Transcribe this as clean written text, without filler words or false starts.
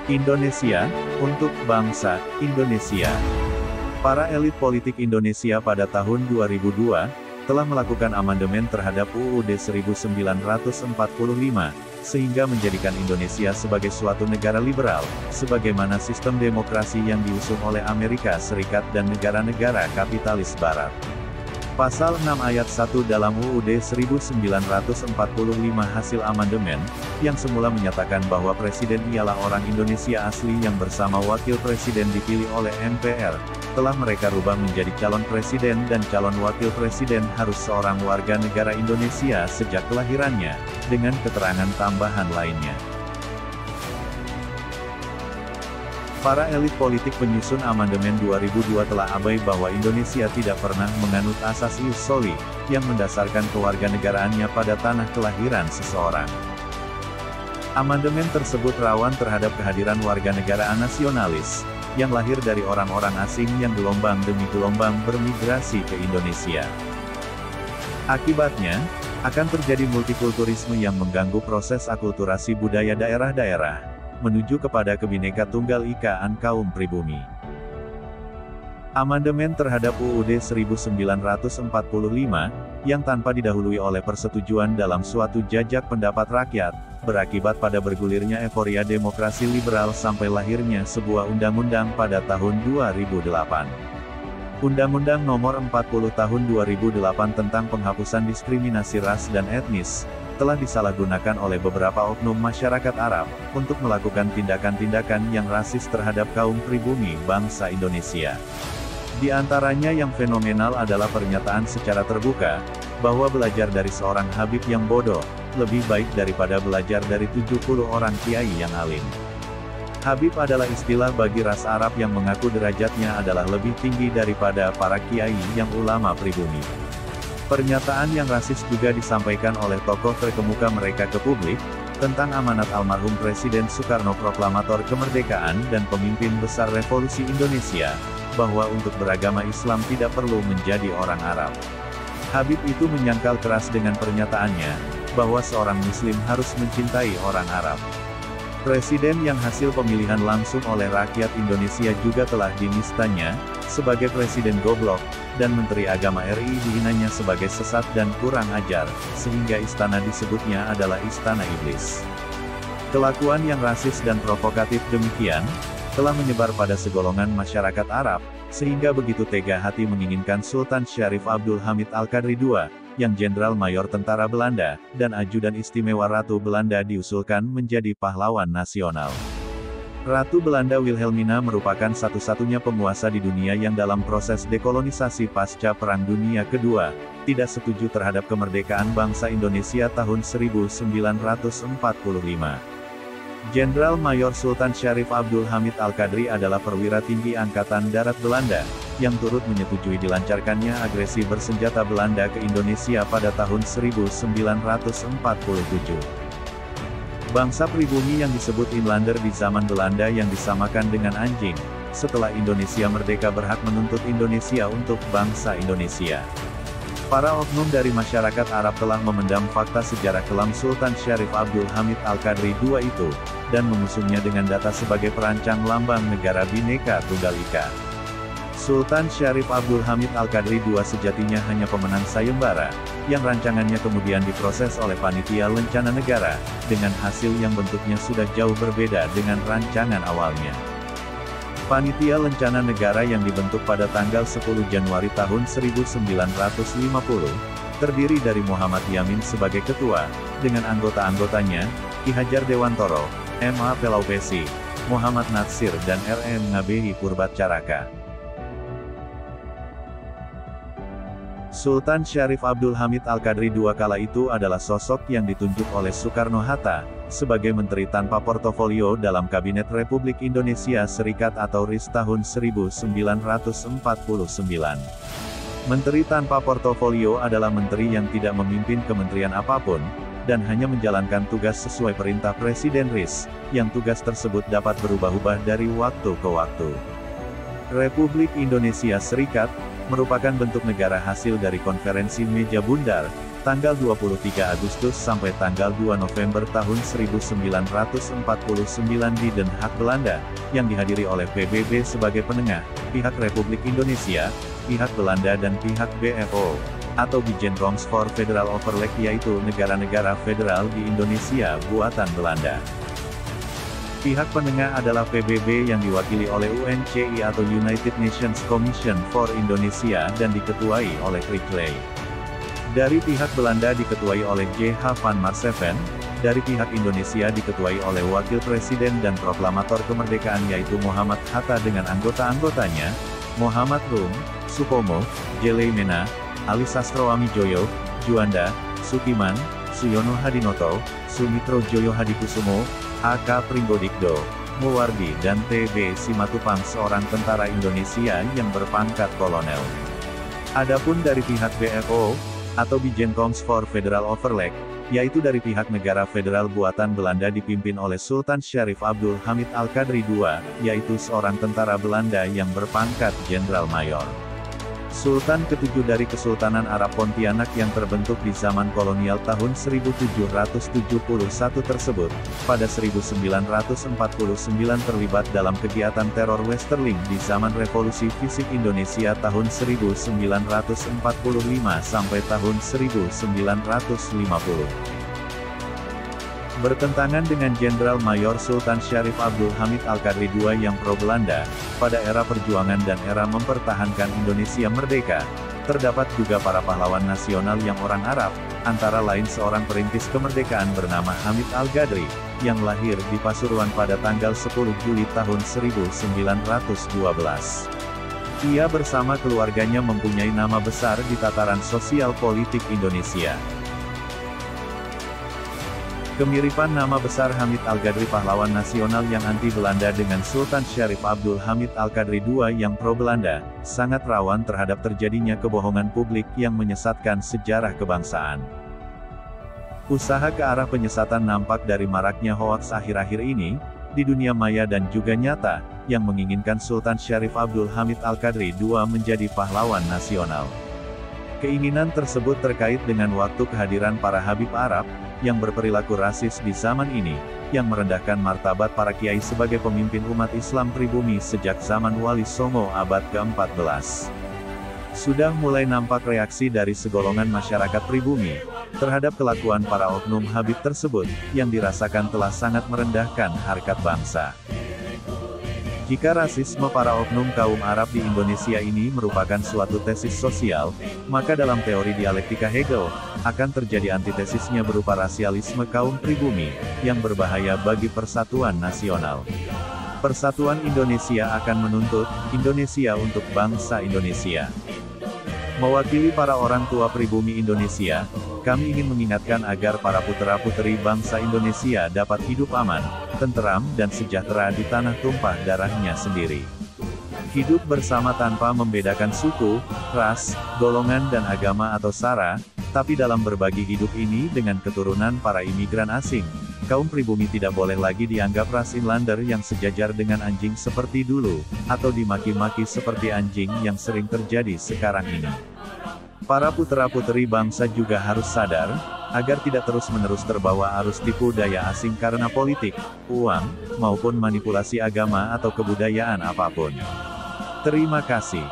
Indonesia, untuk bangsa Indonesia. Para elit politik Indonesia pada tahun 2002, telah melakukan amandemen terhadap UUD 1945, sehingga menjadikan Indonesia sebagai suatu negara liberal, sebagaimana sistem demokrasi yang diusung oleh Amerika Serikat dan negara-negara kapitalis Barat. Pasal 6 ayat 1 dalam UUD 1945 hasil amandemen, yang semula menyatakan bahwa presiden ialah orang Indonesia asli yang bersama wakil presiden dipilih oleh MPR, telah mereka rubah menjadi calon presiden dan calon wakil presiden harus seorang warga negara Indonesia sejak kelahirannya, dengan keterangan tambahan lainnya. Para elit politik penyusun amandemen 2002 telah abai bahwa Indonesia tidak pernah menganut asas ius soli, yang mendasarkan kewarganegaraannya pada tanah kelahiran seseorang. Amandemen tersebut rawan terhadap kehadiran warga negara nasionalis, yang lahir dari orang-orang asing yang gelombang demi gelombang bermigrasi ke Indonesia. Akibatnya, akan terjadi multikulturisme yang mengganggu proses akulturasi budaya daerah-daerah, menuju kepada Kebineka Tunggal Ikaan kaum pribumi. Amandemen terhadap UUD 1945, yang tanpa didahului oleh persetujuan dalam suatu jajak pendapat rakyat, berakibat pada bergulirnya euforia demokrasi liberal sampai lahirnya sebuah undang-undang pada tahun 2008. Undang-Undang Nomor 40 Tahun 2008 tentang penghapusan diskriminasi ras dan etnis, telah disalahgunakan oleh beberapa oknum masyarakat Arab, untuk melakukan tindakan-tindakan yang rasis terhadap kaum pribumi bangsa Indonesia. Di antaranya yang fenomenal adalah pernyataan secara terbuka, bahwa belajar dari seorang Habib yang bodoh, lebih baik daripada belajar dari 70 orang kiai yang alim. Habib adalah istilah bagi ras Arab yang mengaku derajatnya adalah lebih tinggi daripada para kiai yang ulama pribumi. Pernyataan yang rasis juga disampaikan oleh tokoh terkemuka mereka ke publik, tentang amanat almarhum Presiden Soekarno proklamator kemerdekaan dan pemimpin besar revolusi Indonesia, bahwa untuk beragama Islam tidak perlu menjadi orang Arab. Habib itu menyangkal keras dengan pernyataannya, bahwa seorang Muslim harus mencintai orang Arab. Presiden yang hasil pemilihan langsung oleh rakyat Indonesia juga telah dinistanya, sebagai presiden goblok, dan Menteri Agama RI dihinanya sebagai sesat dan kurang ajar, sehingga istana disebutnya adalah istana iblis. Kelakuan yang rasis dan provokatif demikian, telah menyebar pada segolongan masyarakat Arab, sehingga begitu tega hati menginginkan Sultan Syarif Abdul Hamid Al-Qadri II, yang Jenderal Mayor Tentara Belanda, dan Ajudan Istimewa Ratu Belanda diusulkan menjadi pahlawan nasional. Ratu Belanda Wilhelmina merupakan satu-satunya penguasa di dunia yang dalam proses dekolonisasi pasca Perang Dunia Kedua, tidak setuju terhadap kemerdekaan bangsa Indonesia tahun 1945. Jenderal Mayor Sultan Syarif Abdul Hamid Al-Qadri adalah perwira tinggi Angkatan Darat Belanda, yang turut menyetujui dilancarkannya agresi bersenjata Belanda ke Indonesia pada tahun 1947. Bangsa pribumi yang disebut Inlander di zaman Belanda yang disamakan dengan anjing, setelah Indonesia merdeka berhak menuntut Indonesia untuk bangsa Indonesia. Para oknum dari masyarakat Arab telah memendam fakta sejarah kelam Sultan Syarif Abdul Hamid Al-Qadri II itu, dan mengusungnya dengan data sebagai perancang lambang negara Bhinneka Tunggal Ika. Sultan Syarif Abdul Hamid Al-Qadri II sejatinya hanya pemenang sayembara, yang rancangannya kemudian diproses oleh Panitia Lencana Negara, dengan hasil yang bentuknya sudah jauh berbeda dengan rancangan awalnya. Panitia Lencana Negara yang dibentuk pada tanggal 10 Januari tahun 1950, terdiri dari Muhammad Yamin sebagai ketua, dengan anggota-anggotanya, Ki Hajar Dewantoro, M.A. Pelaupesi, Muhammad Natsir dan R.M. Ngabehi Purbatcaraka. Sultan Syarif Abdul Hamid Al-Qadri II kala itu adalah sosok yang ditunjuk oleh Soekarno-Hatta, sebagai menteri tanpa portofolio dalam Kabinet Republik Indonesia Serikat atau RIS tahun 1949. Menteri tanpa portofolio adalah menteri yang tidak memimpin kementerian apapun, dan hanya menjalankan tugas sesuai perintah Presiden RIS, yang tugas tersebut dapat berubah-ubah dari waktu ke waktu. Republik Indonesia Serikat merupakan bentuk negara hasil dari konferensi meja bundar, tanggal 23 Agustus sampai tanggal 2 November tahun 1949 di Den Haag, Belanda, yang dihadiri oleh PBB sebagai penengah, pihak Republik Indonesia, pihak Belanda dan pihak BFO, atau Bijeenkomst voor Federal Overleg, yaitu negara-negara federal di Indonesia buatan Belanda. Pihak penengah adalah PBB yang diwakili oleh UNCI atau United Nations Commission for Indonesia dan diketuai oleh Rick Clay. Dari pihak Belanda diketuai oleh J.H. van Marseven, dari pihak Indonesia diketuai oleh Wakil Presiden dan Proklamator Kemerdekaan yaitu Muhammad Hatta dengan anggota-anggotanya, Muhammad Rum, Supomo, Jelei Mena, Ali Sastroamijoyo, Juanda, Sukiman, Suyono Hadinoto, Sumitro Joyo Hadikusumo, A.K. Primbodikdo, Muwardi dan T.B. Simatupang, seorang tentara Indonesia yang berpangkat kolonel. Adapun dari pihak BFO, atau Bijeenkomst voor Federal Overleg, yaitu dari pihak negara federal buatan Belanda dipimpin oleh Sultan Syarif Abdul Hamid Al-Qadri II, yaitu seorang tentara Belanda yang berpangkat Jenderal Mayor. Sultan ke-7 dari Kesultanan Arab Pontianak yang terbentuk di zaman kolonial tahun 1771 tersebut, pada 1949 terlibat dalam kegiatan teror Westerling di zaman Revolusi Fisik Indonesia tahun 1945 sampai tahun 1950. Bertentangan dengan Jenderal Mayor Sultan Syarif Abdul Hamid Al-Qadri II yang pro-Belanda, pada era perjuangan dan era mempertahankan Indonesia merdeka, terdapat juga para pahlawan nasional yang orang Arab, antara lain seorang perintis kemerdekaan bernama Hamid Al-Qadri, yang lahir di Pasuruan pada tanggal 10 Juli tahun 1912. Ia bersama keluarganya mempunyai nama besar di tataran sosial politik Indonesia. Kemiripan nama besar Hamid Al-Qadri pahlawan nasional yang anti-Belanda dengan Sultan Syarif Abdul Hamid Al-Qadri II yang pro-Belanda, sangat rawan terhadap terjadinya kebohongan publik yang menyesatkan sejarah kebangsaan. Usaha ke arah penyesatan nampak dari maraknya hoaks akhir-akhir ini, di dunia maya dan juga nyata, yang menginginkan Sultan Syarif Abdul Hamid Al-Qadri II menjadi pahlawan nasional. Keinginan tersebut terkait dengan waktu kehadiran para Habib Arab, yang berperilaku rasis di zaman ini, yang merendahkan martabat para kiai sebagai pemimpin umat Islam pribumi sejak zaman Wali Songo abad ke-14. Sudah mulai nampak reaksi dari segolongan masyarakat pribumi, terhadap kelakuan para oknum Habib tersebut, yang dirasakan telah sangat merendahkan harkat bangsa. Jika rasisme para oknum kaum Arab di Indonesia ini merupakan suatu tesis sosial, maka dalam teori dialektika Hegel, akan terjadi antitesisnya berupa rasialisme kaum pribumi, yang berbahaya bagi persatuan nasional. Persatuan Indonesia akan menuntut Indonesia untuk bangsa Indonesia. Mewakili para orang tua pribumi Indonesia, kami ingin mengingatkan agar para putra-puteri bangsa Indonesia dapat hidup aman, tenteram dan sejahtera di tanah tumpah darahnya sendiri. Hidup bersama tanpa membedakan suku, ras, golongan dan agama atau sara, tapi dalam berbagi hidup ini dengan keturunan para imigran asing, kaum pribumi tidak boleh lagi dianggap ras inlander yang sejajar dengan anjing seperti dulu, atau dimaki-maki seperti anjing yang sering terjadi sekarang ini. Para putra-puteri bangsa juga harus sadar, agar tidak terus-menerus terbawa arus tipu daya asing karena politik, uang, maupun manipulasi agama atau kebudayaan apapun. Terima kasih.